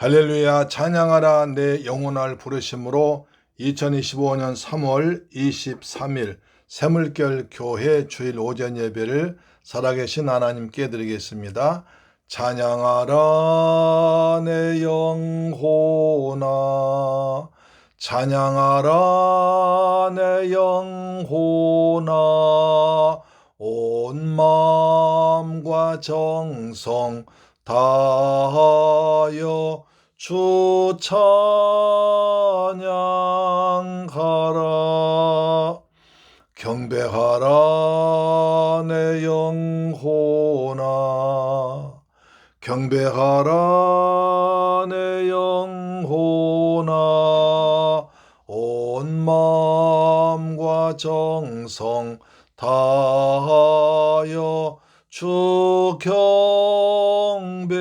할렐루야. 찬양하라 내 영혼을 부르심으로 2025년 3월 23일 새물결 교회 주일 오전 예배를 살아계신 하나님께 드리겠습니다. 찬양하라 내 영혼아, 찬양하라 내 영혼아, 온 마음과 정성 다하여 주 찬양하라. 경배하라 내 영혼아, 경배하라 내 영혼아, 온 마음과 정성 다하여 주 경배하라.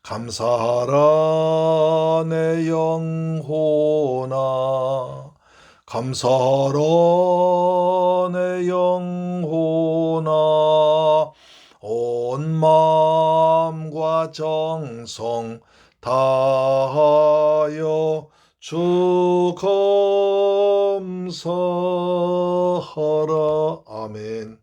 감사하라 내 영혼아, 감사하라 내 영혼아, 온 마음과 정성 다하여 주 감사하라. 아멘.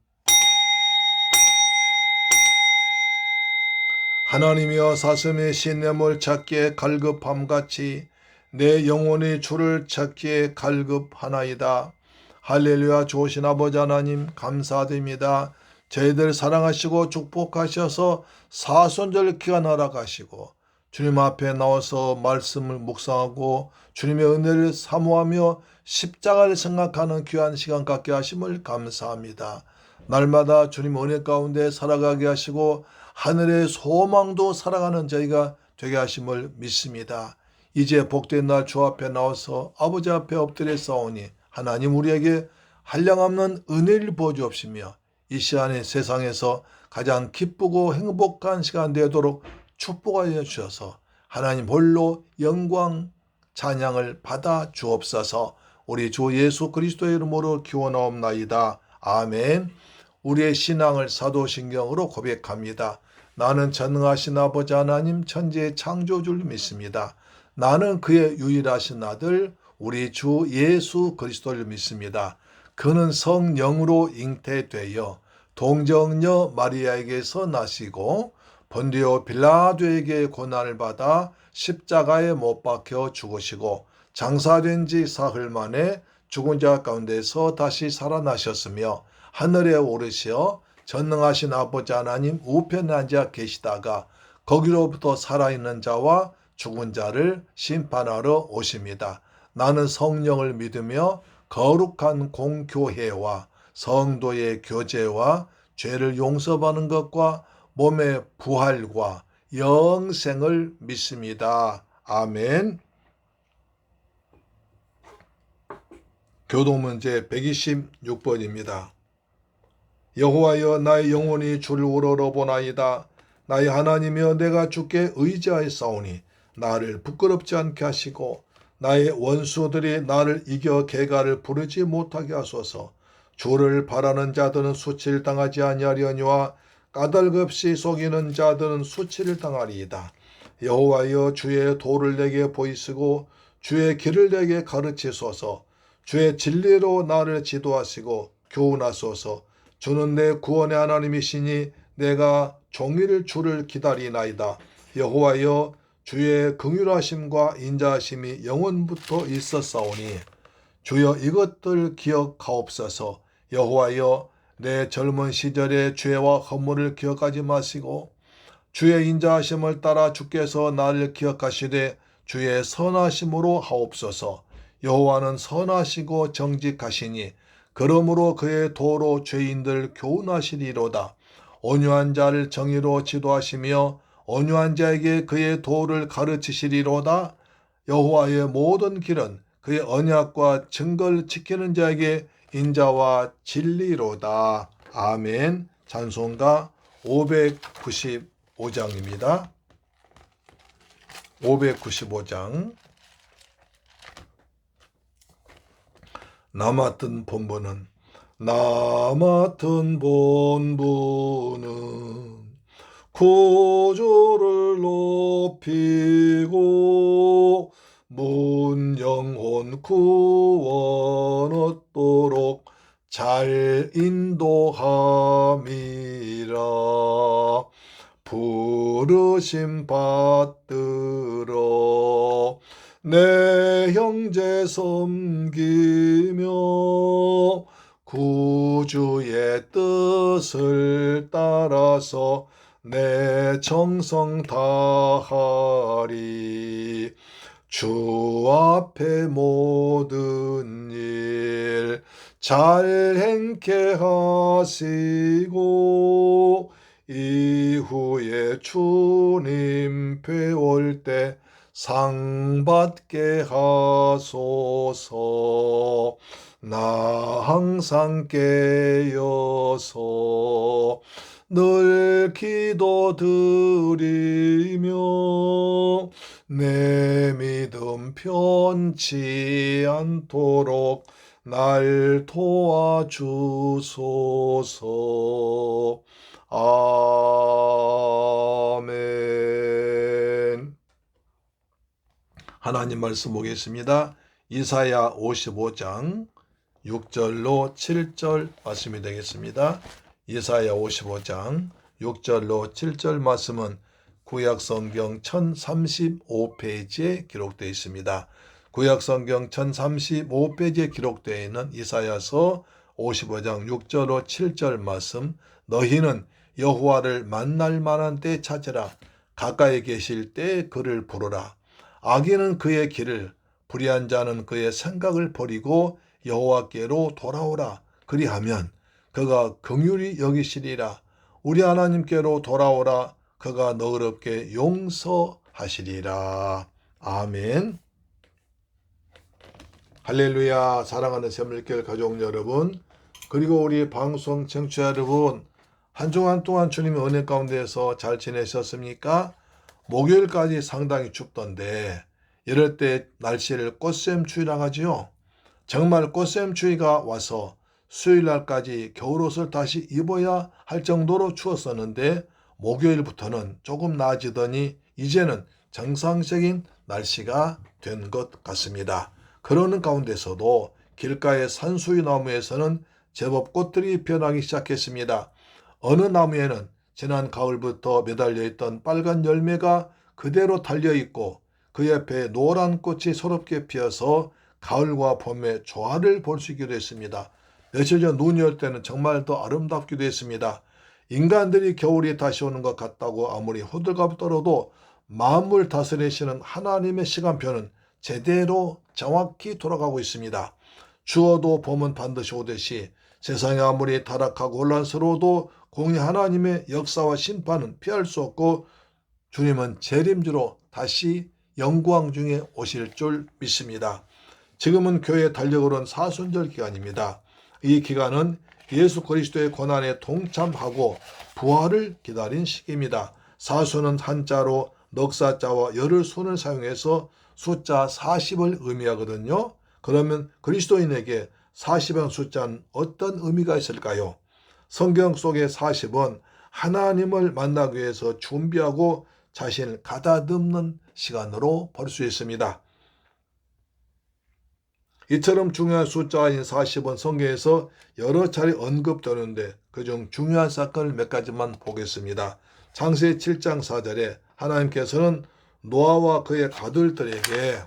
하나님이여, 사슴이 시냇물 찾기에 갈급함같이 내 영혼이 주를 찾기에 갈급하나이다. 할렐루야. 좋으신 아버지 하나님 감사드립니다. 저희들 사랑하시고 축복하셔서 사손절 기간 허락하시고 주님 앞에 나와서 말씀을 묵상하고 주님의 은혜를 사모하며 십자가를 생각하는 귀한 시간 갖게 하심을 감사합니다. 날마다 주님 은혜 가운데 살아가게 하시고 하늘의 소망도 살아가는 저희가 되게 하심을 믿습니다. 이제 복된 날 주 앞에 나와서 아버지 앞에 엎드려 싸우니 하나님 우리에게 한량없는 은혜를 부어주옵시며 이 시간에 세상에서 가장 기쁘고 행복한 시간 되도록 축복하여 주셔서 하나님 홀로 영광 찬양을 받아 주옵소서. 우리 주 예수 그리스도의 이름으로 기원하옵나이다. 아멘. 우리의 신앙을 사도신경으로 고백합니다. 나는 전능하신 아버지 하나님 천지의 창조주를 믿습니다. 나는 그의 유일하신 아들 우리 주 예수 그리스도를 믿습니다. 그는 성령으로 잉태되어 동정녀 마리아에게서 나시고 본디오 빌라도에게 고난을 받아 십자가에 못 박혀 죽으시고 장사된 지 사흘 만에 죽은 자 가운데서 다시 살아나셨으며 하늘에 오르시어 전능하신 아버지 하나님 우편에 앉아 계시다가 거기로부터 살아있는 자와 죽은 자를 심판하러 오십니다. 나는 성령을 믿으며 거룩한 공교회와 성도의 교제와 죄를 용서받는 것과 몸의 부활과 영생을 믿습니다. 아멘. 교독문제 126번입니다. 여호와여, 나의 영혼이 주를 우러러보나이다. 나의 하나님이여, 내가 주께 의지하였사오니 나를 부끄럽지 않게 하시고 나의 원수들이 나를 이겨 개가를 부르지 못하게 하소서. 주를 바라는 자들은 수치를 당하지 아니하려니와 까닭없이 속이는 자들은 수치를 당하리이다. 여호와여, 주의 도를 내게 보이시고 주의 길을 내게 가르치소서. 주의 진리로 나를 지도하시고 교훈하소서. 주는 내 구원의 하나님이시니 내가 종일 주를 기다리나이다. 여호와여, 주의 긍휼하심과 인자하심이 영원부터 있었사오니 주여 이것들 기억하옵소서. 여호와여, 내 젊은 시절의 죄와 허물을 기억하지 마시고 주의 인자하심을 따라 주께서 나를 기억하시되 주의 선하심으로 하옵소서. 여호와는 선하시고 정직하시니 그러므로 그의 도로 죄인들 교훈하시리로다. 온유한 자를 정의로 지도하시며 온유한 자에게 그의 도를 가르치시리로다. 여호와의 모든 길은 그의 언약과 증거를 지키는 자에게 인자와 진리로다. 아멘. 찬송가 595장입니다. 595장. 나 맡은 본분은 구주를 높이고 문 영혼 구원 얻도록 잘 인도함이라. 부르심 받들어 내 형제 섬기며 구주의 뜻을 따라서 내 정성 다하리. 주 앞에 모든 일 잘 행케 하시고 이후에 주님 뵈올 때 상 받게 하소서. 나 항상 깨어서 늘 기도드리며 내 믿음 편치 않도록 날 도와주소서. 아멘. 하나님 말씀 보겠습니다. 이사야 55장 6절로 7절 말씀이 되겠습니다. 이사야 55장 6절로 7절 말씀은 구약성경 1035페이지에 기록되어 있습니다. 구약성경 1035페이지에 기록되어 있는 이사야서 55장 6절로 7절 말씀, 너희는 여호와를 만날 만한 때 찾으라. 가까이 계실 때 그를 부르라. 악인은 그의 길을, 불의한 자는 그의 생각을 버리고 여호와께로 돌아오라. 그리하면 그가 긍휼히 여기시리라. 우리 하나님께로 돌아오라. 그가 너그럽게 용서하시리라. 아멘. 할렐루야. 사랑하는 샘물교회 가족 여러분, 그리고 우리 방송 청취자 여러분, 한 주간 동안 주님의 은혜 가운데서 잘 지내셨습니까? 목요일까지 상당히 춥던데 이럴 때 날씨를 꽃샘추위라고 하지요. 정말 꽃샘추위가 와서 수요일날까지 겨울옷을 다시 입어야 할 정도로 추웠었는데 목요일부터는 조금 나아지더니 이제는 정상적인 날씨가 된 것 같습니다. 그러는 가운데서도 길가의 산수유 나무에서는 제법 꽃들이 피어나기 시작했습니다. 어느 나무에는 지난 가을부터 매달려 있던 빨간 열매가 그대로 달려있고 그 옆에 노란 꽃이 서럽게 피어서 가을과 봄의 조화를 볼 수 있기도 했습니다. 며칠 전 눈이 올 때는 정말 더 아름답기도 했습니다. 인간들이 겨울이 다시 오는 것 같다고 아무리 호들갑 떨어도 만물 다스리시는 하나님의 시간표는 제대로 정확히 돌아가고 있습니다. 추워도 봄은 반드시 오듯이 세상이 아무리 타락하고 혼란스러워도 공의 하나님의 역사와 심판은 피할 수 없고 주님은 재림주로 다시 영광 중에 오실 줄 믿습니다. 지금은 교회의 달력으로는 사순절 기간입니다. 이 기간은 예수 그리스도의 고난에 동참하고 부활을 기다린 시기입니다. 사순은 한자로 넉사자와 열흘 순을 사용해서 숫자 40을 의미하거든요. 그러면 그리스도인에게 40의 숫자는 어떤 의미가 있을까요? 성경 속의 40은 하나님을 만나기 위해서 준비하고 자신을 가다듬는 시간으로 볼 수 있습니다. 이처럼 중요한 숫자인 40은 성경에서 여러 차례 언급되는데 그중 중요한 사건을 몇 가지만 보겠습니다. 창세기 7장 4절에 하나님께서는 노아와 그의 가들들에게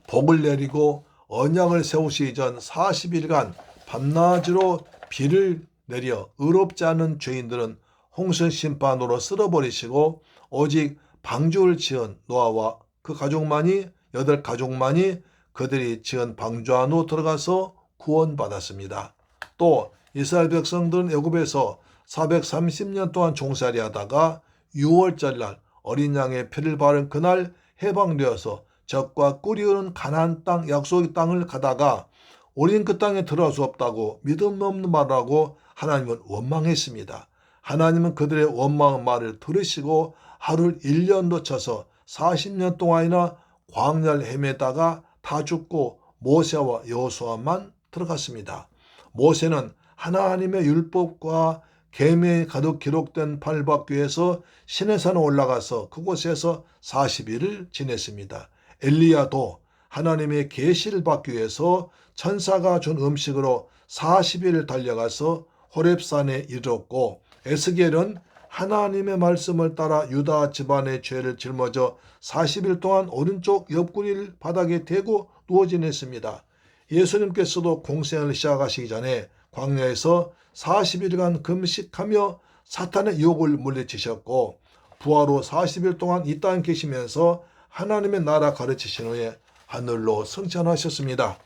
복을 내리고 언약을 세우시기 전 40일간 밤낮으로 비를 내려 의롭지 않은 죄인들은 홍수 심판으로 쓸어버리시고 오직 방주를 지은 노아와 그 가족만이 8가족만이 그들이 지은 방주 안으로 들어가서 구원받았습니다. 또 이스라엘 백성들은 애굽에서 430년 동안 종살이 하다가 6월절 날 어린 양의 피를 바른 그날 해방되어서 적과 꿀이 흐르는 가나안 땅 약속의 땅을 가다가 우리는 그 땅에 들어갈 수 없다고 믿음 없는 말을 하고 하나님은 원망했습니다. 하나님은 그들의 원망한 말을 들으시고 하루를 1년 놓쳐서 40년 동안이나 광야를 헤매다가 다 죽고 모세와 여호수아만 들어갔습니다. 모세는 하나님의 율법과 계명이 가득 기록된 팔박교에서 시내산에 올라가서 그곳에서 40일을 지냈습니다. 엘리야도 하나님의 계시를 받기 위해서 천사가 준 음식으로 40일 달려가서 호렙산에 이르렀고, 에스겔은 하나님의 말씀을 따라 유다 집안의 죄를 짊어져 40일 동안 오른쪽 옆구리를 바닥에 대고 누워 지냈습니다. 예수님께서도 공생을 시작하시기 전에 광야에서 40일간 금식하며 사탄의 유혹을 물리치셨고, 부활 후 40일 동안 이 땅에 계시면서 하나님의 나라 가르치신 후에 하늘로 승천하셨습니다.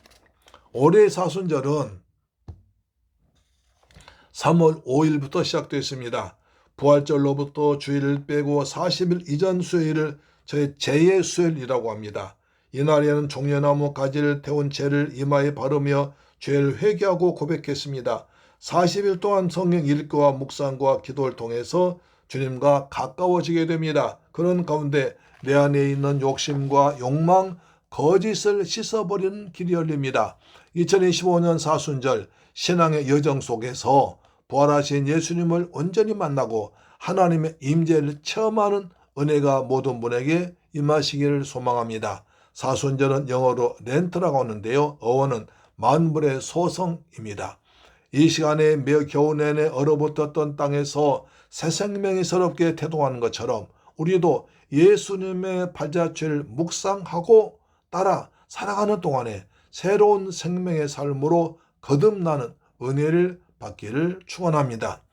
올해의 사순절은 3월 5일부터 시작됐습니다. 부활절로부터 주일을 빼고 40일 이전 수요일을 저의 제2의 수요일이라고 합니다. 이날에는 종려나무 가지를 태운 재를 이마에 바르며 죄를 회개하고 고백했습니다. 40일 동안 성경 읽기와 묵상과 기도를 통해서 주님과 가까워지게 됩니다. 그런 가운데 내 안에 있는 욕심과 욕망, 거짓을 씻어버리는 길이 열립니다. 2025년 사순절 신앙의 여정 속에서 부활하신 예수님을 온전히 만나고 하나님의 임재를 체험하는 은혜가 모든 분에게 임하시기를 소망합니다. 사순절은 영어로 렌트라고 하는데요. 어원은 만물의 소성입니다. 이 시간에 매 겨우 내내 얼어붙었던 땅에서 새 생명이 새롭게 태동하는 것처럼 우리도 예수님의 발자취를 묵상하고 따라 살아가는 동안에 새로운 생명의 삶으로 거듭나는 은혜를 받기를 축원합니다.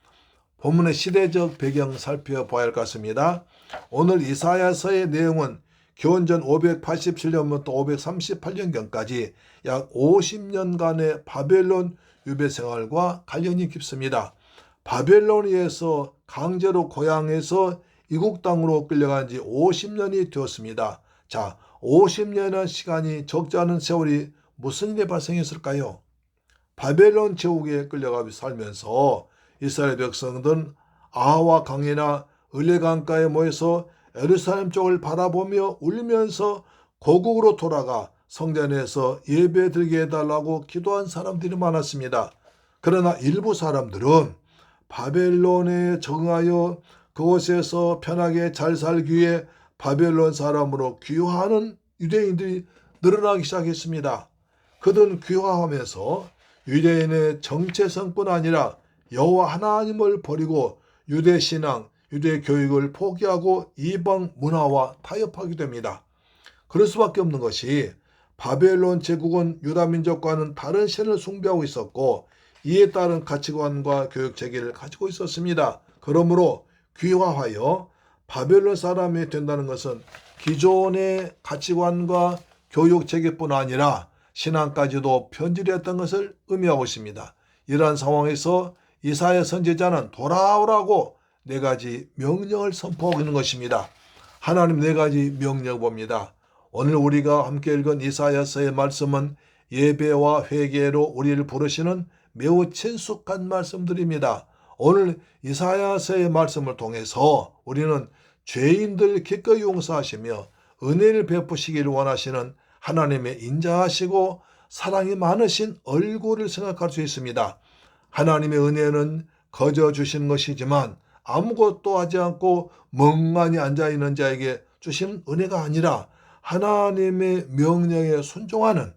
본문의 시대적 배경 살펴봐야 할 것 같습니다. 오늘 이사야서의 내용은 기원전 587년부터 538년경까지 약 50년간의 바벨론 유배 생활과 관련이 깊습니다. 바벨론에서 강제로 고향에서 이국 땅으로 끌려간 지 50년이 되었습니다. 자, 50년의 시간이 적지 않은 세월이 무슨 일이 발생했을까요? 바벨론 제국에 끌려가 살면서 이스라엘 백성들은 아하와 강이나 을레강가에 모여서 예루살렘 쪽을 바라보며 울면서 고국으로 돌아가 성전에서 예배드리게 해달라고 기도한 사람들이 많았습니다. 그러나 일부 사람들은 바벨론에 적응하여 그곳에서 편하게 잘 살기 위해 바벨론 사람으로 귀화하는 유대인들이 늘어나기 시작했습니다. 그들은 귀화하면서 유대인의 정체성뿐 아니라 여호와 하나님을 버리고 유대 신앙, 유대 교육을 포기하고 이방 문화와 타협하게 됩니다. 그럴 수밖에 없는 것이 바벨론 제국은 유다 민족과는 다른 신을 숭배하고 있었고 이에 따른 가치관과 교육 체계를 가지고 있었습니다. 그러므로 귀화하여 바벨론 사람이 된다는 것은 기존의 가치관과 교육 체계뿐 아니라 신앙까지도 변질했던 것을 의미하고 있습니다. 이러한 상황에서 이사야 선지자는 돌아오라고 4가지 명령을 선포하고 있는 것입니다. 하나님 4가지 명령 봅니다. 오늘 우리가 함께 읽은 이사야서의 말씀은 예배와 회개로 우리를 부르시는 매우 친숙한 말씀들입니다. 오늘 이사야서의 말씀을 통해서 우리는 죄인들 기꺼이 용서하시며 은혜를 베푸시기를 원하시는 하나님의 인자하시고 사랑이 많으신 얼굴을 생각할 수 있습니다. 하나님의 은혜는 거저 주시는 것이지만 아무것도 하지 않고 멍하니 앉아있는 자에게 주시는 은혜가 아니라 하나님의 명령에 순종하는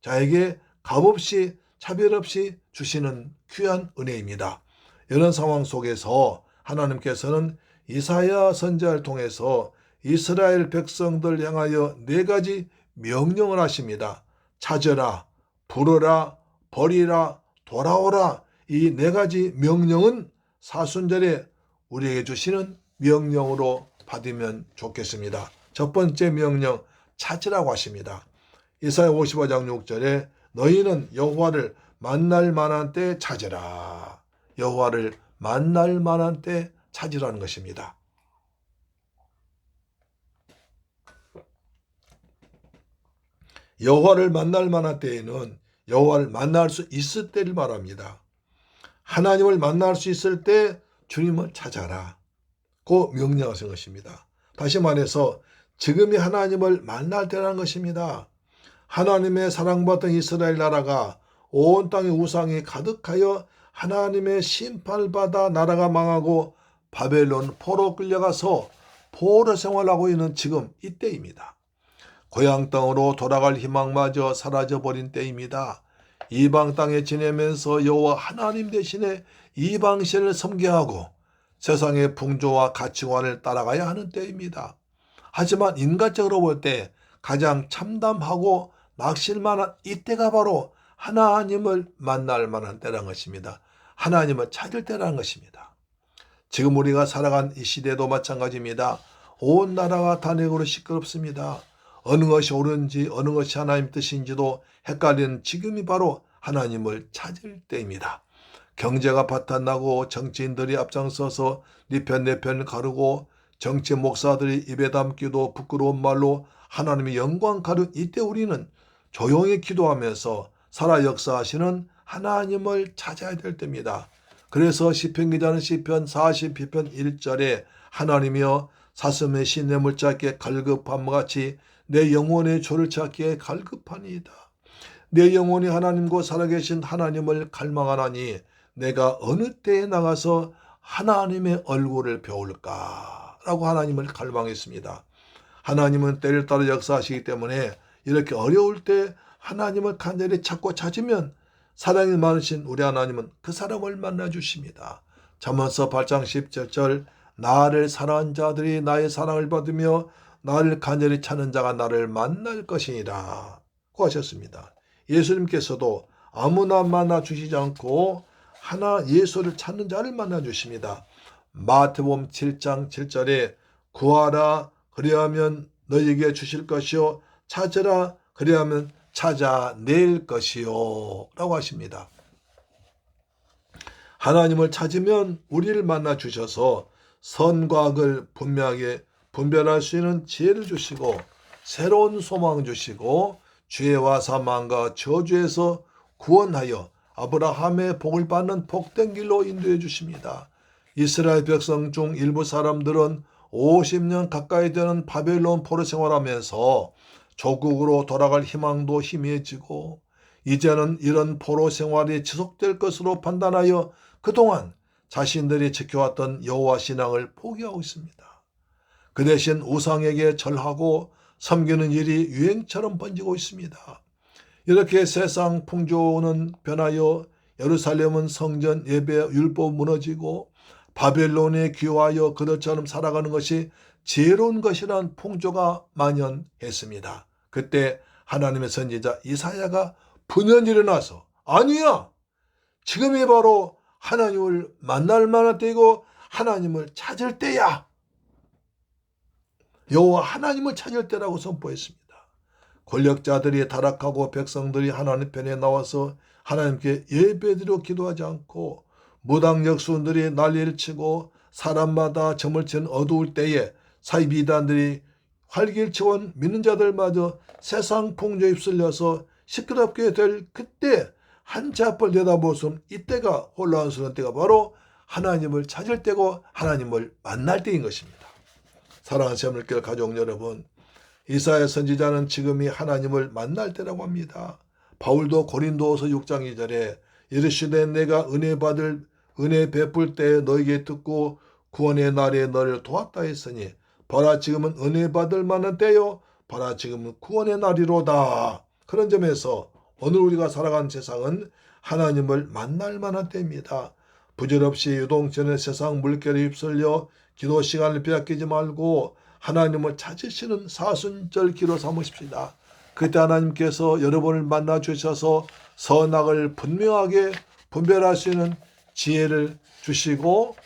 자에게 값없이 차별 없이 주시는 귀한 은혜입니다. 이런 상황 속에서 하나님께서는 이사야 선지자를 통해서 이스라엘 백성들 향하여 4가지 명령을 하십니다. 찾으라, 부르라, 버리라, 돌아오라. 이 4가지 명령은 사순절에 우리에게 주시는 명령으로 받으면 좋겠습니다. 첫 번째 명령, 찾으라고 하십니다. 이사야 55장 6절에 너희는 여호와를 만날 만한 때 찾으라. 여호와를 만날 만한 때 찾으라는 것입니다. 여호와를 만날 만한 때에는 여호와를 만날 수 있을 때를 말합니다. 하나님을 만날 수 있을 때 주님을 찾아라. 그 명령하신 것입니다. 다시 말해서 지금이 하나님을 만날 때라는 것입니다. 하나님의 사랑받던 이스라엘 나라가 온 땅에 우상이 가득하여 하나님의 심판을 받아 나라가 망하고 바벨론 포로 끌려가서 포로 생활하고 있는 지금 이때입니다. 고향 땅으로 돌아갈 희망마저 사라져버린 때입니다. 이방 땅에 지내면서 여호와 하나님 대신에 이방신을 섬겨하고 세상의 풍조와 가치관을 따라가야 하는 때입니다. 하지만 인간적으로 볼 때 가장 참담하고 낙실만한 이때가 바로 하나님을 만날 만한 때라는 것입니다. 하나님을 찾을 때라는 것입니다. 지금 우리가 살아간 이 시대도 마찬가지입니다. 온 나라가 탄핵으로 시끄럽습니다. 어느 것이 옳은지 어느 것이 하나님 뜻인지도 헷갈리는 지금이 바로 하나님을 찾을 때입니다. 경제가 바탕나고 정치인들이 앞장서서 네 편 내 편을 가르고 정치 목사들이 입에 담기도 부끄러운 말로 하나님의 영광 가른 이때 우리는 조용히 기도하면서 살아 역사하시는 하나님을 찾아야 될 때입니다. 그래서 시편 기자는 시편 42편 1절에 하나님이여 사슴의 시냇물 찾기에 갈급함과 같이 내 영혼의 조를 찾기에 갈급하니이다. 내 영혼이 하나님과 살아계신 하나님을 갈망하나니 내가 어느 때에 나가서 하나님의 얼굴을 배울까? 라고 하나님을 갈망했습니다. 하나님은 때를 따라 역사하시기 때문에 이렇게 어려울 때 하나님을 간절히 찾고 찾으면 사랑이 많으신 우리 하나님은 그 사람을 만나주십니다. 잠언서 8장 17절 나를 사랑한 자들이 나의 사랑을 받으며 나를 간절히 찾는 자가 나를 만날 것이니라 고 하셨습니다. 예수님께서도 아무나 만나 주시지 않고 하나 예수를 찾는 자를 만나 주십니다. 마태복음 7장 7절에 구하라 그리하면 너희에게 주실 것이요 찾으라 그리하면 찾아낼 것이요 라고 하십니다. 하나님을 찾으면 우리를 만나 주셔서 선과 악을 분명하게 분별할 수 있는 지혜를 주시고 새로운 소망 주시고 죄와 사망과 저주에서 구원하여 아브라함의 복을 받는 복된 길로 인도해 주십니다. 이스라엘 백성 중 일부 사람들은 50년 가까이 되는 바벨론 포로 생활하면서 조국으로 돌아갈 희망도 희미해지고 이제는 이런 포로 생활이 지속될 것으로 판단하여 그동안 자신들이 지켜왔던 여호와 신앙을 포기하고 있습니다. 그 대신 우상에게 절하고 섬기는 일이 유행처럼 번지고 있습니다. 이렇게 세상 풍조는 변하여 예루살렘은 성전 예배 율법 무너지고 바벨론에 귀화하여 그들처럼 살아가는 것이 지혜로운 것이란 풍조가 만연했습니다. 그때 하나님의 선지자 이사야가 분연히 일어나서 아니야! 지금이 바로 하나님을 만날 만한 때이고 하나님을 찾을 때야! 여호와 하나님을 찾을 때라고 선포했습니다. 권력자들이 타락하고 백성들이 하나님 편에 나와서 하나님께 예배드려 기도하지 않고 무당 역수원들이 난리를 치고 사람마다 점을 친 어두울 때에 사이비단들이 활길치원 믿는 자들마저 세상 풍조에 휩쓸려서 시끄럽게 될 그때 한치 앞을 내다볼 수 없는 이때가 혼란스러운 때가 바로 하나님을 찾을 때고 하나님을 만날 때인 것입니다. 사랑하는 새물길 가족 여러분, 이사야 선지자는 지금이 하나님을 만날 때라고 합니다. 바울도 고린도후서 6장 2절에 이르시되 내가 은혜 베풀 때에 너에게 듣고 구원의 날에 너를 도왔다 했으니 보라 지금은 은혜 받을 만한 때요 보라 지금은 구원의 날이로다. 그런 점에서 오늘 우리가 살아가는 세상은 하나님을 만날 만한 때입니다. 부질없이 유동전의 세상 물결에 휩쓸려 기도 시간을 빼앗기지 말고 하나님을 찾으시는 사순절 기도 삼으십시다. 그때 하나님께서 여러분을 만나 주셔서 선악을 분명하게 분별할 수 있는 지혜를 주시고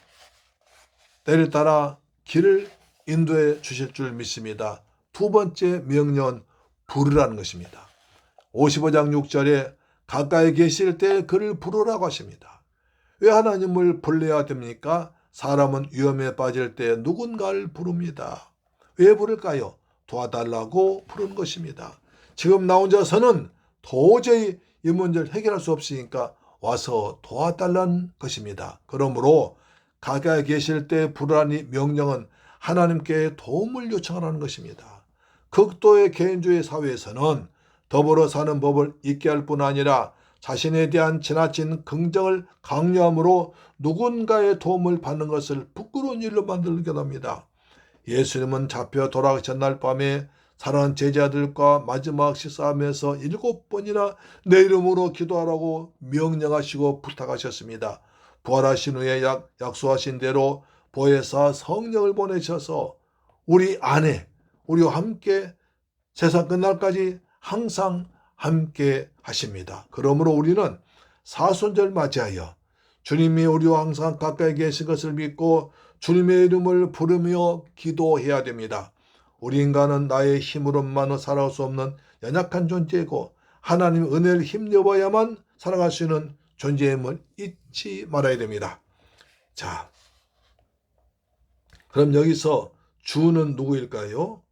때를 따라 길을 인도해 주실 줄 믿습니다. 두 번째 명령은 부르라는 것입니다. 55장 6절에 가까이 계실 때 그를 부르라고 하십니다. 왜 하나님을 불러야 됩니까? 사람은 위험에 빠질 때 누군가를 부릅니다. 왜 부를까요? 도와달라고 부른 것입니다. 지금 나 혼자서는 도저히 이 문제를 해결할 수 없으니까 와서 도와달라는 것입니다. 그러므로 가까이 계실 때 부르라니 명령은 하나님께 도움을 요청하는 것입니다. 극도의 개인주의 사회에서는 더불어 사는 법을 잊게 할 뿐 아니라 자신에 대한 지나친 긍정을 강요함으로 누군가의 도움을 받는 것을 부끄러운 일로 만들게 됩니다. 예수님은 잡혀 돌아가신 날 밤에 사랑하는 제자들과 마지막 식사하면서 7번이나 내 이름으로 기도하라고 명령하시고 부탁하셨습니다. 부활하신 후에 약속하신 대로 보혜사 성령을 보내셔서 우리 안에 우리와 함께 세상 끝날까지 항상 함께 하십니다. 그러므로 우리는 사순절 맞이하여 주님이 우리와 항상 가까이 계신 것을 믿고 주님의 이름을 부르며 기도해야 됩니다. 우리 인간은 나의 힘으로만은 살아갈 수 없는 연약한 존재이고 하나님의 은혜를 힘입어야만 살아갈 수 있는 존재임을 잊지 말아야 됩니다. 자, 그럼 여기서 주는 누구일까요?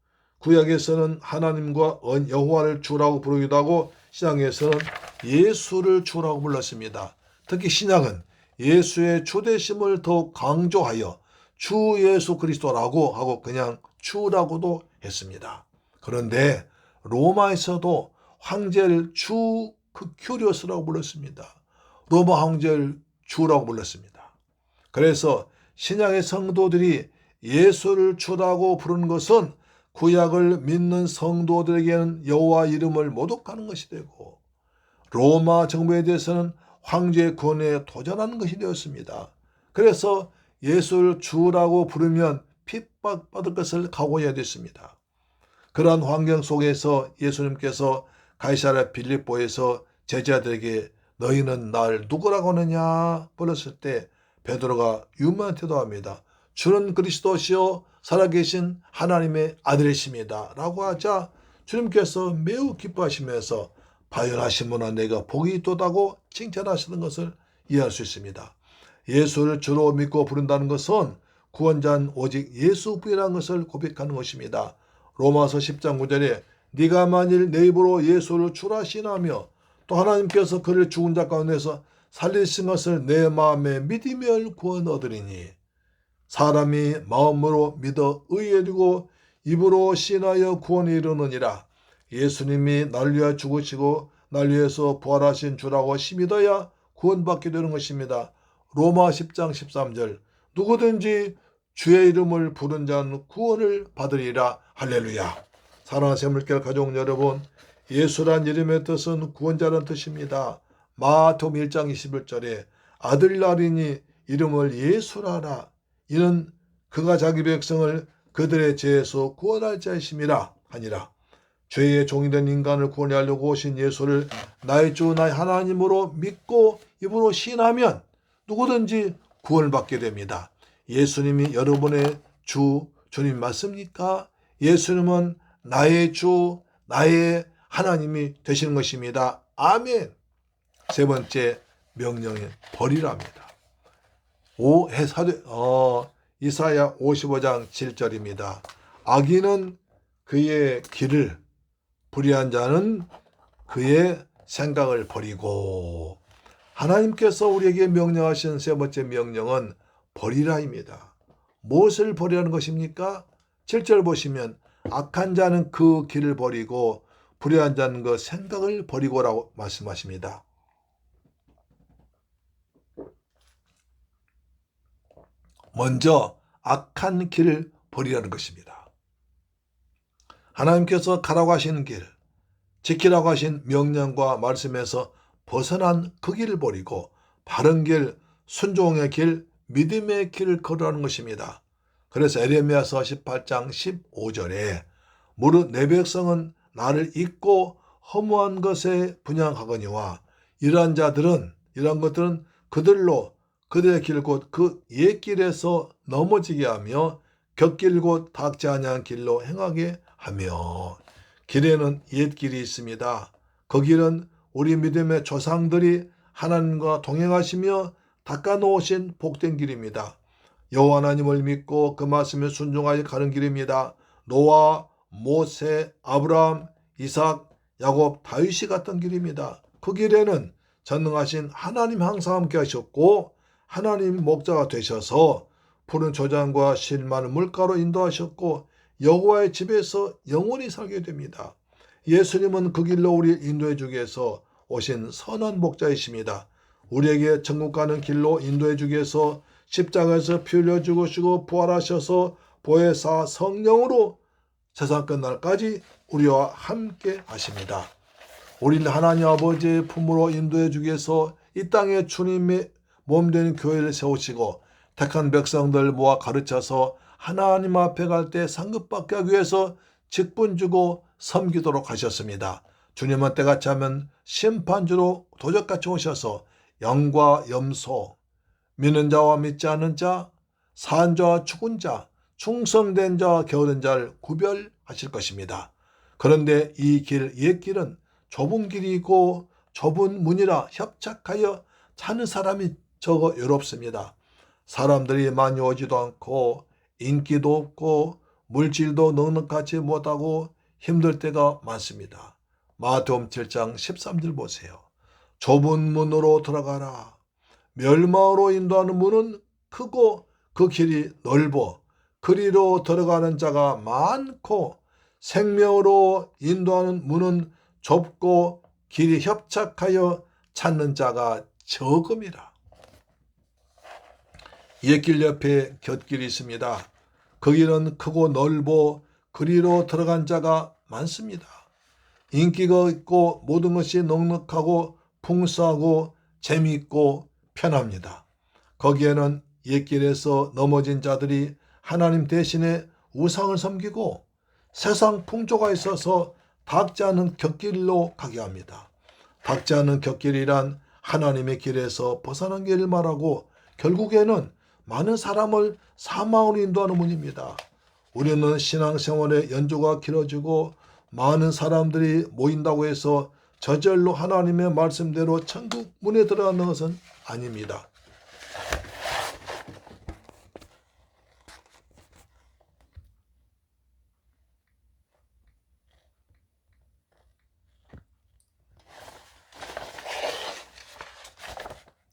구약에서는 하나님과 여호와를 주라고 부르기도 하고 신약에서는 예수를 주라고 불렀습니다. 특히 신약은 예수의 주되심을 더욱 강조하여 주 예수 그리스도라고 하고 그냥 주라고도 했습니다. 그런데 로마에서도 황제를 주 큐리오스라고 불렀습니다. 로마 황제를 주라고 불렀습니다. 그래서 신약의 성도들이 예수를 주라고 부르는 것은 구약을 믿는 성도들에게는 여호와 이름을 모독하는 것이 되고 로마 정부에 대해서는 황제의 권위에 도전하는 것이 되었습니다. 그래서 예수를 주라고 부르면 핍박받을 것을 각오해야 됐습니다. 그러한 환경 속에서 예수님께서 가이사랴 빌립보에서 제자들에게 너희는 날 누구라고 하느냐 불렀을 때 베드로가 유명한 태도합니다. 주는 그리스도시요 살아계신 하나님의 아들이십니다 라고 하자 주님께서 매우 기뻐하시면서 바요나시모나 내가 복이 있도다고 칭찬하시는 것을 이해할 수 있습니다. 예수를 주로 믿고 부른다는 것은 구원자는 오직 예수뿐이라는 것을 고백하는 것입니다. 로마서 10장 9절에 네가 만일 내 입으로 예수를 주라 신하며 또 하나님께서 그를 죽은 자 가운데서 살리신 것을 내 마음에 믿으면 구원 얻으리니 사람이 마음으로 믿어 의에두고 입으로 신하여 구원에 이르느니라. 예수님이 날 위하여 죽으시고 날 위해서 부활하신 주라고 믿어야 구원받게 되는 것입니다. 로마 10장 13절 누구든지 주의 이름을 부른 자는 구원을 받으리라. 할렐루야. 사랑하는 새물결 가족 여러분, 예수란 이름의 뜻은 구원자라는 뜻입니다. 마태복음 1장 21절에 아들 낳으리니 이름을 예수라라. 이는 그가 자기 백성을 그들의 죄에서 구원할 자이심이라 하니라. 죄의 종이 된 인간을 구원하려고 오신 예수를 나의 주 나의 하나님으로 믿고 입으로 신하면 누구든지 구원을 받게 됩니다. 예수님이 여러분의 주님 맞습니까? 예수님은 나의 주 나의 하나님이 되시는 것입니다. 아멘. 세 번째 명령은 버리랍니다. 이사야 55장 7절입니다. 악인은 그의 길을 불의한 자는 그의 생각을 버리고 하나님께서 우리에게 명령하신 세 번째 명령은 버리라입니다. 무엇을 버리라는 것입니까? 7절 보시면 악한 자는 그 길을 버리고 불의한 자는 그 생각을 버리고라고 말씀하십니다. 먼저 악한 길을 버리라는 것입니다. 하나님께서 가라고 하시는 길, 지키라고 하신 명령과 말씀에서 벗어난 그 길을 버리고 바른 길, 순종의 길, 믿음의 길을 걸으라는 것입니다. 그래서 에레미야서 18장 15절에 무릇 내 백성은 나를 잊고 허무한 것에 분향하거니와 이러한 것들은 그들로 그들의 길 곧 그 옛길에서 넘어지게 하며 곁길 곧 닿지 아니한 길로 행하게 하며 길에는 옛길이 있습니다. 그 길은 우리 믿음의 조상들이 하나님과 동행하시며 닦아놓으신 복된 길입니다. 여호와 하나님을 믿고 그 말씀에 순종하여 가는 길입니다. 노아, 모세, 아브라함, 이삭, 야곱, 다윗이 갔던 길입니다. 그 길에는 전능하신 하나님 항상 함께 하셨고 하나님 목자가 되셔서 푸른 초장과 실 많은 물가로 인도하셨고 여호와의 집에서 영원히 살게 됩니다. 예수님은 그 길로 우리를 인도해 주기 위해서 오신 선한 목자이십니다. 우리에게 천국 가는 길로 인도해 주기 위해서 십자가에서 피 흘려 죽으시고 부활하셔서 보혜사 성령으로 세상 끝날까지 우리와 함께 하십니다. 우리는 하나님 아버지의 품으로 인도해 주기 위해서 이 땅에 주님의 몸된 교회를 세우시고 택한 백성들 모아 가르쳐서 하나님 앞에 갈 때 상급받게 하기 위해서 직분 주고 섬기도록 하셨습니다. 주님은 때같이 하면 심판주로 도적같이 오셔서 영과 염소, 믿는 자와 믿지 않는 자, 산 자와 죽은 자, 충성된 자와 게으른 자를 구별하실 것입니다. 그런데 이 길, 옛 길은 좁은 길이고 좁은 문이라 협착하여 찾는 사람이 적어 외롭습니다. 사람들이 많이 오지도 않고 인기도 없고 물질도 넉넉하지 못하고 힘들 때가 많습니다. 마태복음 7장 13절 보세요. 좁은 문으로 들어가라. 멸망으로 인도하는 문은 크고 그 길이 넓어 그리로 들어가는 자가 많고 생명으로 인도하는 문은 좁고 길이 협착하여 찾는 자가 적음이라. 옛길 옆에 곁길이 있습니다. 그 길은 크고 넓어 그리로 들어간 자가 많습니다. 인기가 있고 모든 것이 넉넉하고 풍성하고 재미있고 편합니다. 거기에는 옛길에서 넘어진 자들이 하나님 대신에 우상을 섬기고 세상 풍조가 있어서 닿지 않은 곁길로 가게 합니다. 닿지 않은 곁길이란 하나님의 길에서 벗어난 길을 말하고 결국에는 많은 사람을 사망으로 인도하는 문입니다. 우리는 신앙생활의 연조가 길어지고 많은 사람들이 모인다고 해서 저절로 하나님의 말씀대로 천국 문에 들어가는 것은 아닙니다.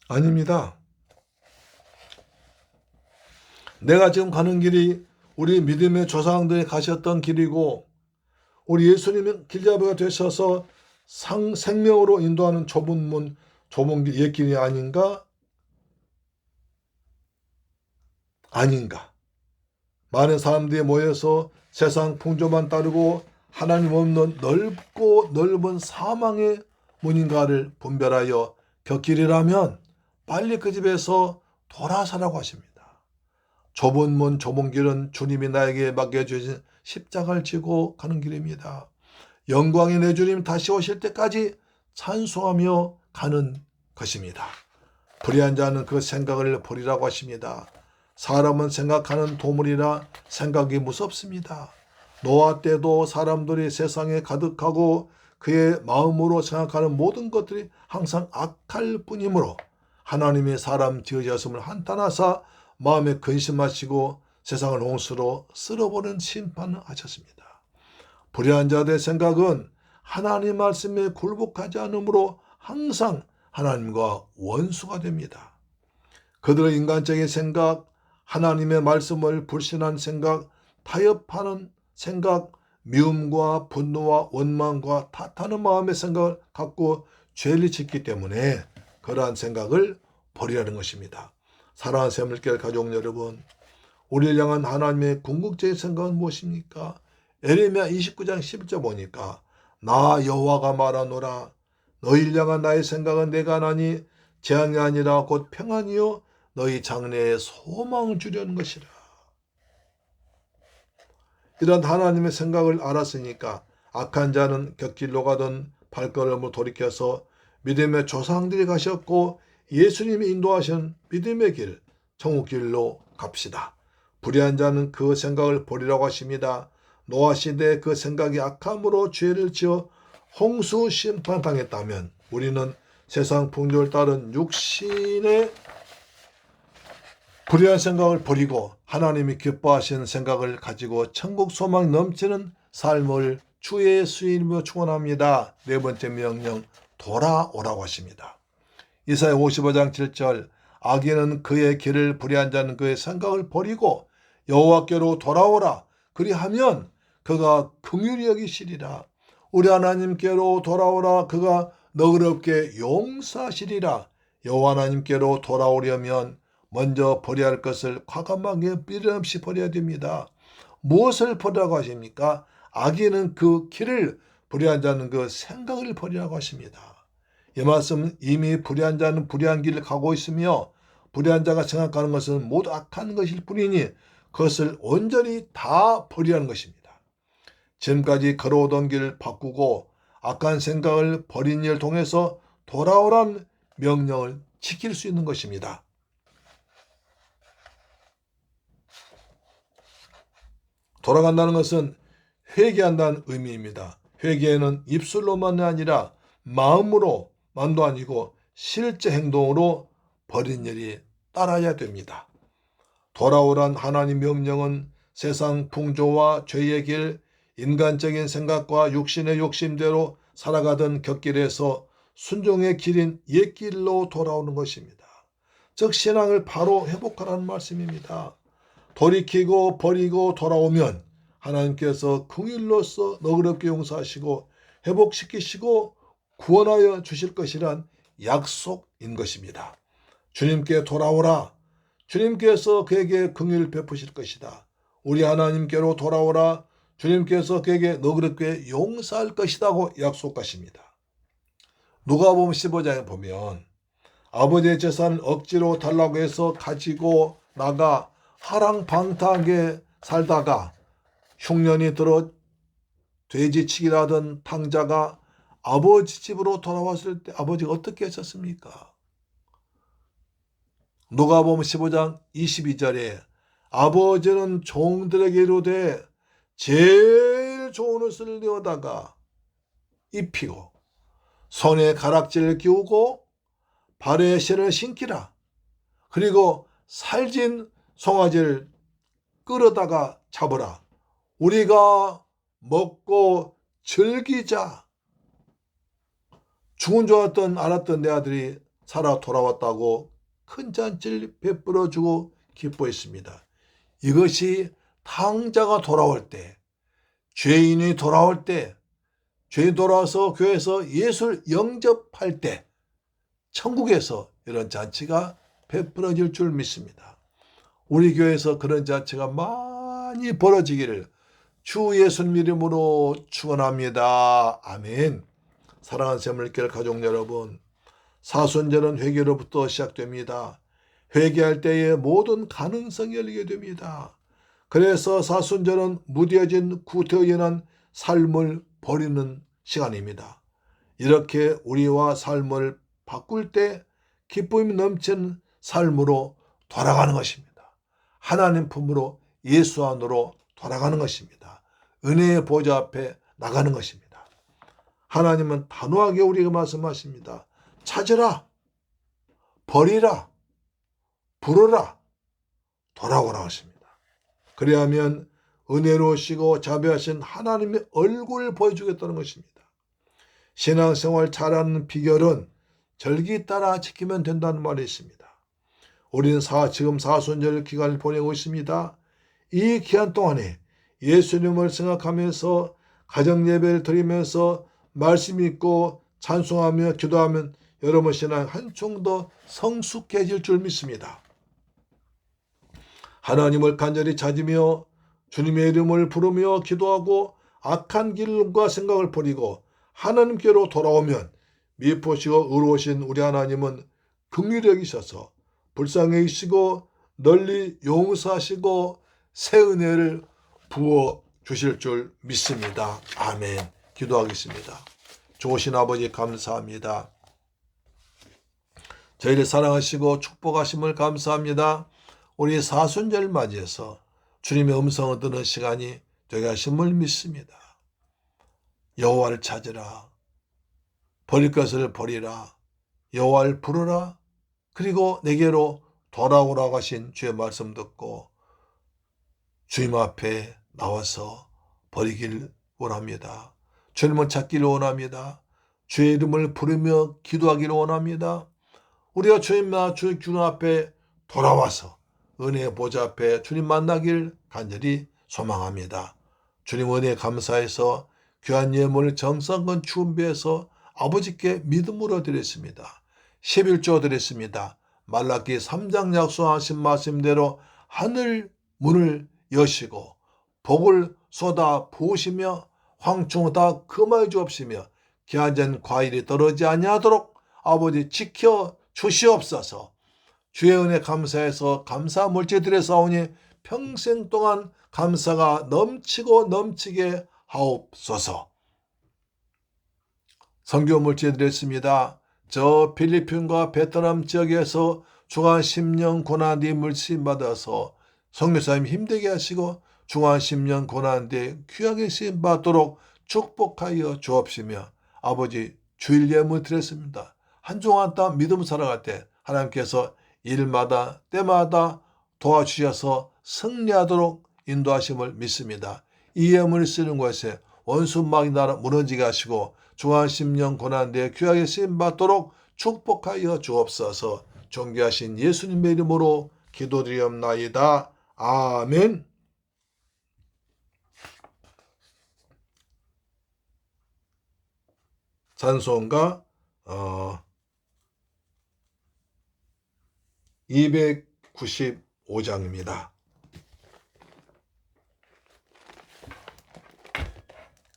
아닙니다. 내가 지금 가는 길이 우리 믿음의 조상들이 가셨던 길이고 우리 예수님은 길잡이가 되셔서 생명으로 인도하는 좁은 문, 좁은 길, 옛길이 아닌가? 아닌가? 많은 사람들이 모여서 세상 풍조만 따르고 하나님 없는 넓고 넓은 사망의 문인가를 분별하여 곁길이라면 빨리 그 집에서 돌아서라고 하십니다. 좁은 문, 좁은 길은 주님이 나에게 맡겨주신 십자가를 지고 가는 길입니다. 영광의 내 주님 다시 오실 때까지 찬송하며 가는 것입니다. 불의한 자는 그 생각을 버리라고 하십니다. 사람은 생각하는 도물이라 생각이 무섭습니다. 노아 때도 사람들이 세상에 가득하고 그의 마음으로 생각하는 모든 것들이 항상 악할 뿐이므로 하나님이 사람 지으셨음을 한탄하사 마음에 근심하시고 세상을 홍수로 쓸어버리는 심판을 하셨습니다. 불의한 자들의 생각은 하나님 말씀에 굴복하지 않으므로 항상 하나님과 원수가 됩니다. 그들의 인간적인 생각, 하나님의 말씀을 불신한 생각, 타협하는 생각, 미움과 분노와 원망과 탓하는 마음의 생각을 갖고 죄를 짓기 때문에 그러한 생각을 버리라는 것입니다. 사랑하는 새물길 가족 여러분, 우리를 향한 하나님의 궁극적인 생각은 무엇입니까? 에레미야 29장 11절 보니까 나 여호와가 말하노라 너희를 향한 나의 생각은 내가 하나니 재앙이 아니라 곧 평안이요 너희 장래에 소망을 주려는 것이라. 이런 하나님의 생각을 알았으니까 악한 자는 곁길로 가던 발걸음을 돌이켜서 믿음의 조상들이 가셨고 예수님이 인도하신 믿음의 길, 천국길로 갑시다. 불의한 자는 그 생각을 버리라고 하십니다. 노아 시대에 그 생각이 악함으로 죄를 지어 홍수 심판당했다면 우리는 세상 풍조를 따른 육신의 불의한 생각을 버리고 하나님이 기뻐하시는 생각을 가지고 천국 소망 넘치는 삶을 주 예수의 이름으로 축원합니다. 네 번째 명령, 돌아오라고 하십니다. 이사야 55장 7절 악인은 그의 길을 불의한 자는 그의 생각을 버리고 여호와께로 돌아오라. 그리하면 그가 긍휼히 여기시리라. 우리 하나님께로 돌아오라. 그가 너그럽게 용서하시리라. 여호와 하나님께로 돌아오려면 먼저 버려야 할 것을 과감하게 미련 없이 버려야 됩니다. 무엇을 버리라고 하십니까? 악인은 그 길을 불의한 자는 그 생각을 버리라고 하십니다. 이 말씀은 이미 불의한 자는 불의한 길을 가고 있으며 불의한 자가 생각하는 것은 모두 악한 것일 뿐이니 그것을 온전히 다 버리라는 것입니다. 지금까지 걸어오던 길을 바꾸고 악한 생각을 버린 일을 통해서 돌아오라는 명령을 지킬 수 있는 것입니다. 돌아간다는 것은 회개한다는 의미입니다. 회개는 입술로만이 아니라 마음으로만도 아니고 실제 행동으로 버린 일이 따라야 됩니다. 돌아오란 하나님 명령은 세상 풍조와 죄의 길, 인간적인 생각과 육신의 욕심대로 살아가던 곁길에서 순종의 길인 옛길로 돌아오는 것입니다. 즉 신앙을 바로 회복하라는 말씀입니다. 돌이키고 버리고 돌아오면 하나님께서 긍휼로서 너그럽게 용서하시고 회복시키시고 구원하여 주실 것이란 약속인 것입니다. 주님께 돌아오라. 주님께서 그에게 긍휼을 베푸실 것이다. 우리 하나님께로 돌아오라. 주님께서 그에게 너그럽게 용서할 것이라고 약속하십니다. 누가복음 15장에 보면 아버지의 재산을 억지로 달라고 해서 가지고 나가 하랑방탕하게 살다가 흉년이 들어 돼지치기를 하던 탕자가 아버지 집으로 돌아왔을 때 아버지가 어떻게 하셨습니까? 누가복음 15장 22절에 아버지는 종들에게 이르되 제일 좋은 옷을 내어다가 입히고 손에 가락지를 끼우고 발에 신을 신기라. 그리고 살진 송아지를 끌어다가 잡으라. 우리가 먹고 즐기자. 죽은 줄 알았던 내 아들이 살아 돌아왔다고 큰 잔치를 베풀어 주고 기뻐했습니다. 이것이 탕자가 돌아올 때, 죄인이 돌아올 때, 죄인 돌아와서 교회에서 예수를 영접할 때 천국에서 이런 잔치가 베풀어질 줄 믿습니다. 우리 교회에서 그런 잔치가 많이 벌어지기를 주 예수님 이름으로 축원합니다. 아멘. 사랑하는 샘물교회 가족 여러분, 사순절은 회개로부터 시작됩니다. 회개할 때에 모든 가능성이 열리게 됩니다. 그래서 사순절은 무뎌진 구태여 인한 삶을 버리는 시간입니다. 이렇게 우리와 삶을 바꿀 때 기쁨이 넘치는 삶으로 돌아가는 것입니다. 하나님 품으로 예수 안으로 돌아가는 것입니다. 은혜의 보좌 앞에 나가는 것입니다. 하나님은 단호하게 우리에게 말씀하십니다. 찾으라, 버리라, 부르라, 돌아오라 하십니다. 그래야면 은혜로우시고 자비하신 하나님의 얼굴을 보여주겠다는 것입니다. 신앙생활 잘하는 비결은 절기 따라 지키면 된다는 말이 있습니다. 우리는 지금 사순절 기간을 보내고 있습니다. 이 기간 동안에 예수님을 생각하면서 가정예배를 드리면서 말씀 읽고 찬송하며 기도하면 여러분 신앙 한층 더 성숙해질 줄 믿습니다. 하나님을 간절히 찾으며 주님의 이름을 부르며 기도하고 악한 길과 생각을 버리고 하나님께로 돌아오면 미쁘시고 의로우신 우리 하나님은 긍휼히 여기셔서 불쌍히 여기시고 널리 용서하시고 새 은혜를 부어 주실 줄 믿습니다. 아멘. 기도하겠습니다. 좋으신 아버지 감사합니다. 저희를 사랑하시고 축복하심을 감사합니다. 우리 사순절 맞이해서 주님의 음성을 듣는 시간이 되게 하심을 믿습니다. 여호와를 찾으라. 버릴 것을 버리라. 여호와를 부르라. 그리고 내게로 돌아오라고 하신 주의 말씀 듣고 주님 앞에 나와서 버리길 원합니다. 주님을 찾기를 원합니다. 주의 이름을 부르며 기도하기를 원합니다. 우리가 주님 앞에 돌아와서 은혜의 보좌 앞에 주님 만나길 간절히 소망합니다. 주님 은혜 감사해서 귀한 예물을 정성껏 준비해서 아버지께 믿음으로 드렸습니다. 11조 드렸습니다. 말라기 3장 약속하신 말씀대로 하늘 문을 여시고 복을 쏟아 부으시며 황충 다 금할 주옵시며 기한전 과일이 떨어지지 아니하도록 아버지 지켜 주시옵소서. 주의 은혜 감사해서 감사 물질 드려사오니 평생 동안 감사가 넘치고 넘치게 하옵소서. 선교 물질 드렸습니다. 저 필리핀과 베트남 지역에서 중한 10년 고난뒤 물씬 받아서 선교사님 힘되게 하시고 중한 10년 고난뒤 귀하게 쓰임 받도록 축복하여 주옵시며 아버지 주일 예물 드렸습니다. 한 주 한 달 믿음 살아갈 때 하나님께서 일마다 때마다 도와주셔서 승리하도록 인도하심을 믿습니다. 이 예물을 쓰는 것에 원수막이 나라 무너지게 하시고 중한 10년 고난뒤에 귀하게 쓰임 받도록 축복하여 주옵소서. 존귀하신 예수님의 이름으로 기도드리옵나이다. 아멘. 찬송가 295장입니다.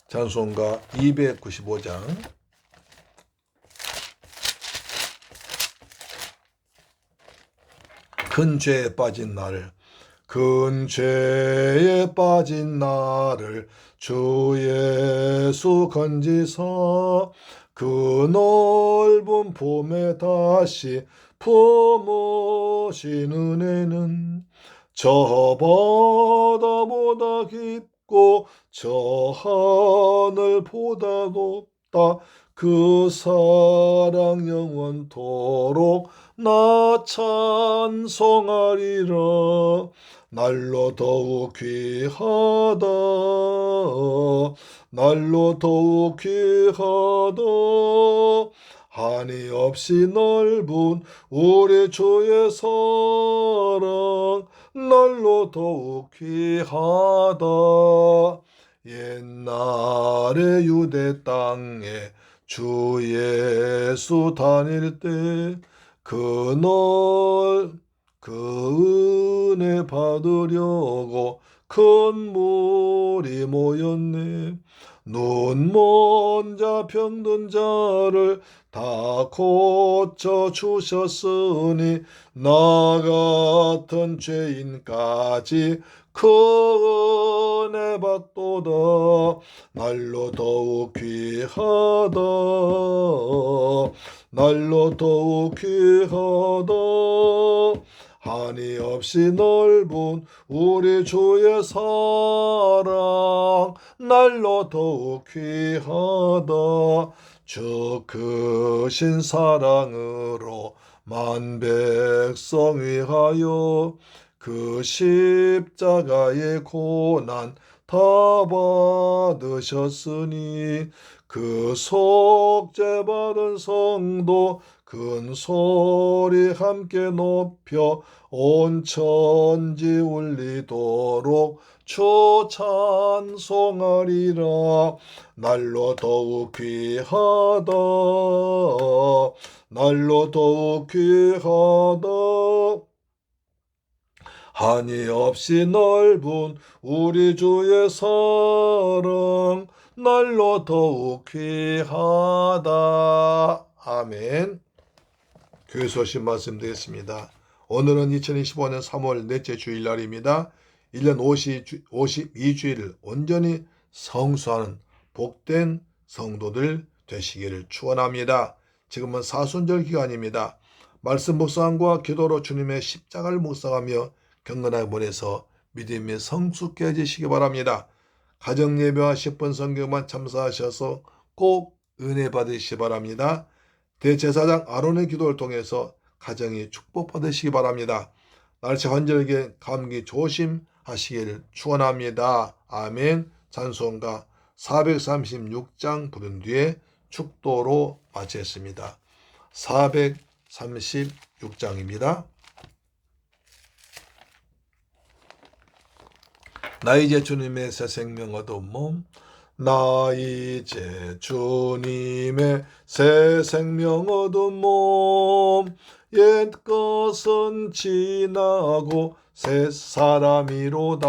찬송가 295장. 큰 죄에 빠진 나를, 큰 죄에 빠진 나를 주 예수 건지사 그 넓은 봄에 다시 품으신 은혜는 저 바다보다 깊고 저 하늘보다 높다. 그 사랑 영원토록 나 찬송하리라. 날로 더욱 귀하다. 날로 더욱 귀하다. 한이 없이 넓은 우리 주의 사랑 날로 더욱 귀하다. 옛날에 유대 땅에 주 예수 다닐 때 그 은혜 받으려고 큰 무리 모였네. 눈먼 자 병든 자를 다 고쳐주셨으니 나 같은 죄인까지 그 은혜 받도다. 날로 더욱 귀하다. 날로 더욱 귀하다. 한이 없이 넓은 우리 주의 사랑 날로 더욱 귀하다. 주 크신 사랑으로 만 백성 위하여 그 십자가의 고난 다 받으셨으니 그 속죄 받은 성도 큰 소리 함께 높여 온 천지 울리도록 주 찬송하리라. 날로 더욱 귀하다. 날로 더욱 귀하다. 한이 없이 넓은 우리 주의 사랑 날로 더욱 귀하다. 아멘. 교회 소식 말씀드리겠습니다. 오늘은 2025년 3월 넷째 주일날입니다. 1년 52주일을 온전히 성수하는 복된 성도들 되시기를 축원합니다. 지금은 사순절 기간입니다. 말씀 묵상과 기도로 주님의 십자가를 묵상하며 경건하게 보내서 믿음이 성숙해지시기 바랍니다. 가정예배와 10분 성경만 참사하셔서 꼭 은혜 받으시기 바랍니다. 대제사장 아론의 기도를 통해서 가정이 축복받으시기 바랍니다. 날씨 환절기에 감기 조심하시기를 축원합니다. 아멘. 찬송가 436장 부른 뒤에 축도로 마치겠습니다. 436장입니다. 나 이제 주님의 새 생명 얻은 몸 나 이제 주님의 새 생명 얻은 몸, 옛 것은 지나고 새 사람이로다.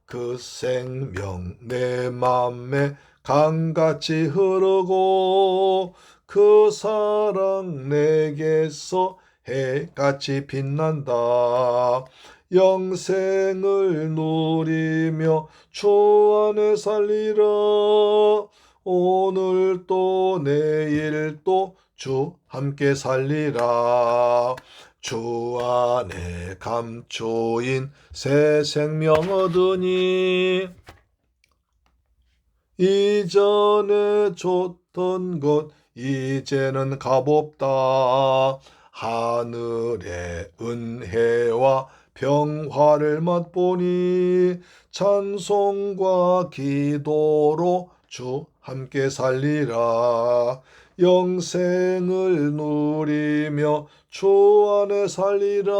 그 생명 내 맘에 강같이 흐르고 그 사랑 내게서 해같이 빛난다. 영생을 누리며 주 안에 살리라. 오늘 또 내일 또 주 함께 살리라. 주 안에 감초인 새 생명 얻으니 이전에 줬던 것 이제는 값없다. 하늘의 은혜와 평화를 맛보니 찬송과 기도로 주 함께 살리라. 영생을 누리며 주 안에 살리라.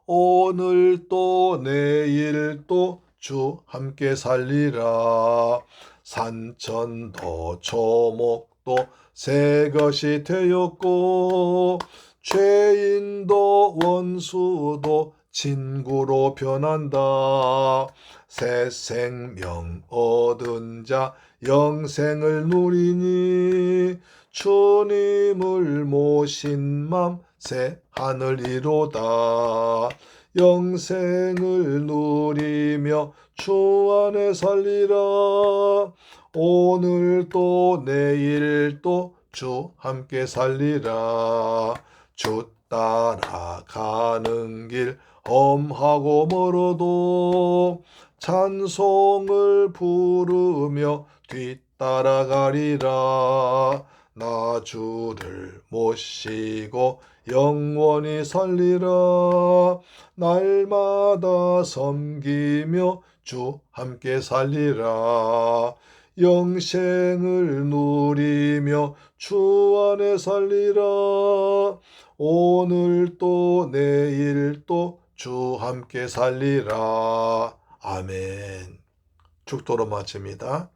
오늘 또 내일 또 주 함께 살리라. 산천도 초목도 새 것이 되었고 죄인도 원수도 친구로 변한다. 새 생명 얻은 자 영생을 누리니 주님을 모신 맘 새 하늘이로다. 영생을 누리며 주 안에 살리라. 오늘 또 내일 또 주 함께 살리라. 주 따라가는 길 험하고 멀어도 찬송을 부르며 뒤따라가리라. 나 주를 모시고 영원히 살리라. 날마다 섬기며 주 함께 살리라. 영생을 누리며 주 안에 살리라. 오늘 또 내일 또 주 함께 살리라. 아멘. 축도로 마칩니다.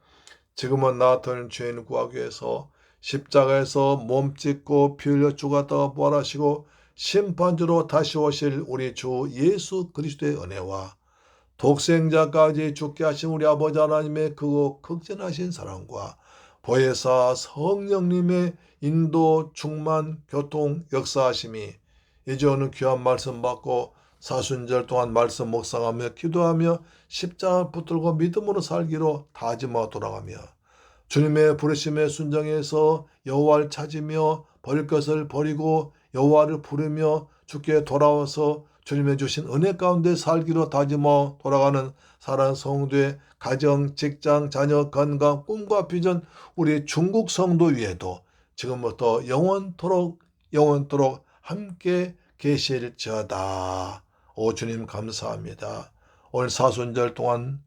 지금은 나 같은 죄인 구하기 위해서 십자가에서 몸 찢고 피 흘려 죽었다가 부활하시고 심판주로 다시 오실 우리 주 예수 그리스도의 은혜와 독생자까지 죽게 하신 우리 아버지 하나님의 크고 극진하신 사랑과 보혜사 성령님의 인도 충만 교통 역사하심이 이제 오늘 귀한 말씀 받고 사순절 동안 말씀 묵상하며 기도하며 십자가 붙들고 믿음으로 살기로 다짐하고 돌아가며 주님의 부르심에 순종해서 여호와를 찾으며 버릴 것을 버리고 여호와를 부르며 주께 돌아와서 주님의 주신 은혜 가운데 살기로 다짐하고 돌아가는 사랑하는 성도의 가정, 직장, 자녀, 건강, 꿈과 비전 우리 중국 성도 위에도 지금부터 영원토록 함께 계실지어다. 오 주님 감사합니다. 오늘 사순절 동안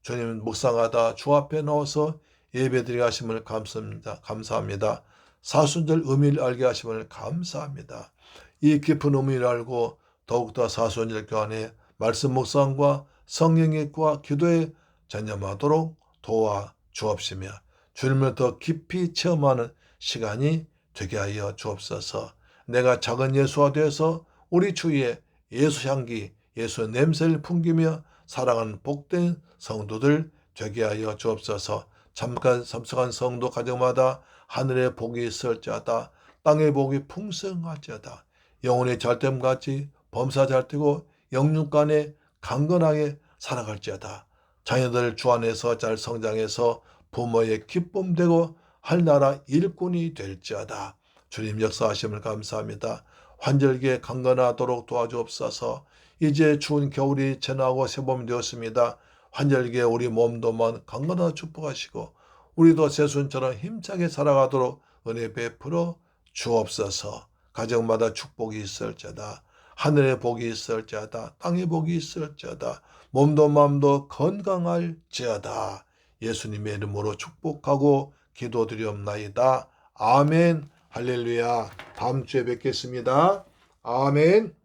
주님 묵상하다 주 앞에 나와서 예배드리게 하심을 감사합니다. 사순절 의미를 알게 하심을 감사합니다. 이 깊은 의미를 알고 더욱더 사순절 교환에 말씀 묵상과 성령 읽기와 기도에 전념하도록 도와 주옵시며 주님을 더 깊이 체험하는 시간이 되게 하여 주옵소서. 내가 작은 예수가 되어서 우리 주위에 예수 향기, 예수 냄새를 풍기며 사랑하는 복된 성도들 되게 하여 주옵소서. 잠깐 참석한 성도 가정마다 하늘의 복이 있을지어다. 땅의 복이 풍성할지어다. 영혼의 잘됨같이 범사 잘되고 영육간에 강건하게 살아갈지어다. 자녀들 주 안에서 잘 성장해서 부모의 기쁨 되고 할나라 일꾼이 될지어다. 주님 역사하심을 감사합니다. 환절기에 강건하도록 도와주옵소서. 이제 추운 겨울이 지나고 새봄이 되었습니다. 환절기에 우리 몸도만 강건하게 축복하시고 우리도 새순처럼 힘차게 살아가도록 은혜 베풀어 주옵소서. 가정마다 축복이 있을지어다. 하늘의 복이 있을지어다. 땅의 복이 있을지어다. 몸도 마음도 건강할지어다. 예수님의 이름으로 축복하고 기도드리옵나이다. 아멘. 할렐루야. 다음 주에 뵙겠습니다. 아멘.